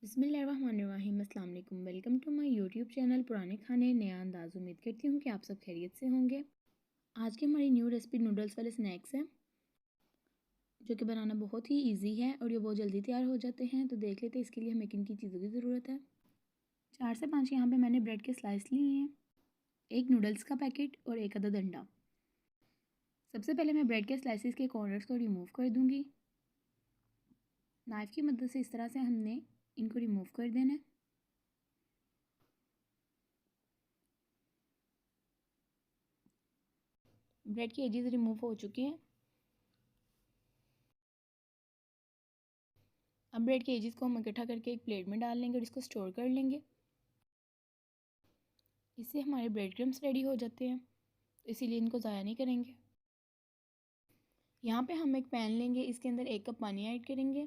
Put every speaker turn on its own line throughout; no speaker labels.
बिस्मिल्लाहिर्रहमानिर्रहीम। अस्सलाम वालेकुम। Welcome to my YouTube channel पुराने खाने नया अंदाज़। उम्मीद करती हूँ कि आप सब खैरियत से होंगे। आज की हमारी न्यू रेसिपी नूडल्स वाले स्नैक्स हैं, जो कि बनाना बहुत ही इजी है और ये बहुत जल्दी तैयार हो जाते हैं। तो देख लेते हैं इसके लिए हमें किन की चीज़ों की ज़रूरत है। 4 से 5 यहाँ पे मैंने ब्रेड के स्लाइस लिए हैं, एक नूडल्स का पैकेट और एक अदद अंडा। सबसे पहले मैं ब्रेड के स्लाइसिस के कॉर्नर्स को रिमूव कर दूँगी। नाइफ़ की मदद से इस तरह से हमने इनको रिमूव कर देना है। ब्रेड की एजेस रिमूव हो चुकी हैं। अब ब्रेड के एजेस को हम इकट्ठा करके एक प्लेट में डाल लेंगे और इसको स्टोर कर लेंगे। इससे हमारे ब्रेड क्रम्स रेडी हो जाते हैं, तो इसीलिए इनको ज़ाया नहीं करेंगे। यहाँ पे हम एक पैन लेंगे, इसके अंदर 1 कप पानी ऐड करेंगे।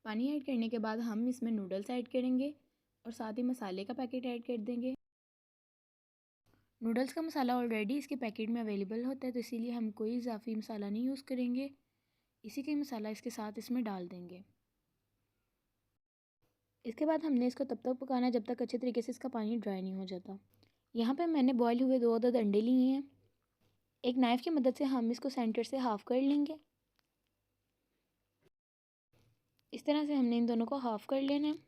पानी ऐड करने के बाद हम इसमें नूडल्स ऐड करेंगे और साथ ही मसाले का पैकेट ऐड कर देंगे। नूडल्स का मसाला ऑलरेडी इसके पैकेट में अवेलेबल होता है, तो इसीलिए हम कोई इजाफी मसाला नहीं यूज़ करेंगे। इसी का मसाला इसके साथ इसमें डाल देंगे। इसके बाद हमने इसको तब तक पकाना है जब तक अच्छे तरीके से इसका पानी ड्राई नहीं हो जाता। यहाँ पे मैंने बॉयल हुए 2 अदद अंडे लिए हैं। एक नाइफ़ की मदद से हम इसको सेंटर से हाफ़ कर लेंगे। इस तरह से हमने इन दोनों को हाफ़ कर लेना है।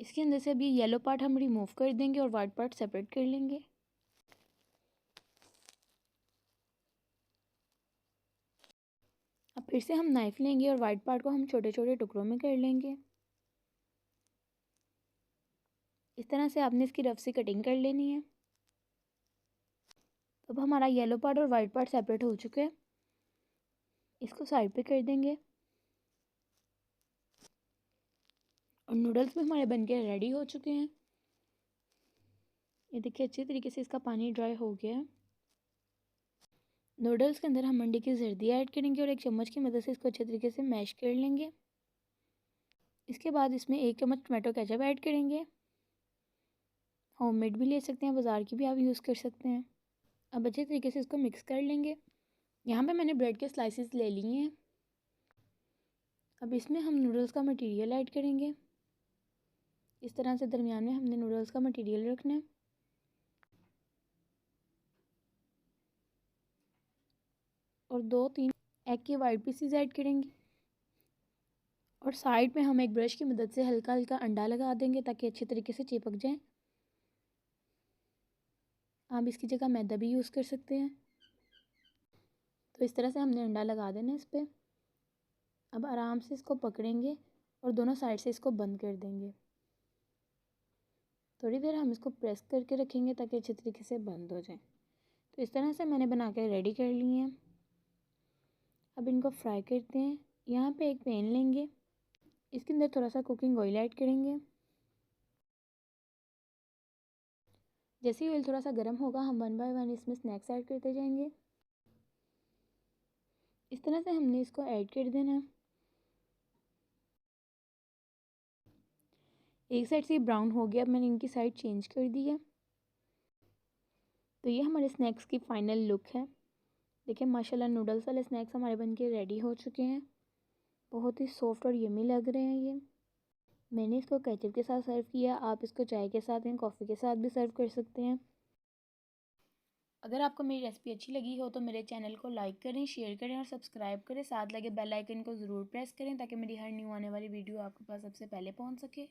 इसके अंदर से अभी येलो पार्ट हम रिमूव कर देंगे और वाइट पार्ट सेपरेट कर लेंगे। अब फिर से हम नाइफ़ लेंगे और वाइट पार्ट को हम छोटे छोटे टुकड़ों में कर लेंगे। इस तरह से आपने इसकी रफ सी कटिंग कर लेनी है। अब हमारा येलो पार्ट और वाइट पार्ट सेपरेट हो चुके हैं। इसको साइड पे कर देंगे और नूडल्स भी हमारे बनके रेडी हो चुके हैं। ये देखिए अच्छे तरीके से इसका पानी ड्राई हो गया है। नूडल्स के अंदर हम अंडे की जर्दी ऐड करेंगे और एक चम्मच की मदद से इसको अच्छे तरीके से मैश कर लेंगे। इसके बाद इसमें 1 चम्मच टमाटो केचप ऐड करेंगे। होममेड भी ले सकते हैं, बाज़ार की भी आप यूज़ कर सकते हैं। अब अच्छे तरीके से इसको मिक्स कर लेंगे। यहाँ पे मैंने ब्रेड के स्लाइसेस ले लिए हैं। अब इसमें हम नूडल्स का मटेरियल ऐड करेंगे। इस तरह से दरमियान में हमने नूडल्स का मटेरियल रखना है। और 2-3 एग के वाइट पीसीज ऐड करेंगे और साइड में हम एक ब्रश की मदद से हल्का हल्का अंडा लगा देंगे ताकि अच्छे तरीके से चिपक जाए। आप इसकी जगह मैदा भी यूज़ कर सकते हैं। तो इस तरह से हमने अंडा लगा देना है इस पर। अब आराम से इसको पकड़ेंगे और दोनों साइड से इसको बंद कर देंगे। थोड़ी देर हम इसको प्रेस करके रखेंगे ताकि अच्छे तरीके से बंद हो जाए। तो इस तरह से मैंने बना के रेडी कर लिए हैं। अब इनको फ्राई करते हैं। यहाँ पे एक पैन लेंगे, इसके अंदर थोड़ा सा कुकिंग ऑयल ऐड करेंगे। जैसे ही ऑयल थोड़ा सा गर्म होगा हम 1 बाय 1 इसमें स्नैक्स ऐड करते जाएंगे। इस तरह से हमने इसको ऐड कर देना है। एक साइड से ब्राउन हो गया, अब मैंने इनकी साइड चेंज कर दी है। तो ये हमारे स्नैक्स की फ़ाइनल लुक है। देखिए माशाल्लाह नूडल्स वाले स्नैक्स हमारे बनके रेडी हो चुके हैं। बहुत ही सॉफ्ट और यमी लग रहे हैं ये। मैंने इसको केचप के साथ सर्व किया। आप इसको चाय के साथ या कॉफ़ी के साथ भी सर्व कर सकते हैं। अगर आपको मेरी रेसिपी अच्छी लगी हो तो मेरे चैनल को लाइक करें, शेयर करें और सब्सक्राइब करें। साथ लगे बेल आइकन को ज़रूर प्रेस करें ताकि मेरी हर न्यू आने वाली वीडियो आपके पास सबसे पहले पहुंच सके।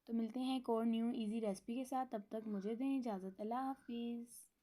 तो मिलते हैं एक और न्यू इजी रेसिपी के साथ। तब तक मुझे दें इजाज़त। अल्लाह हाफिज़।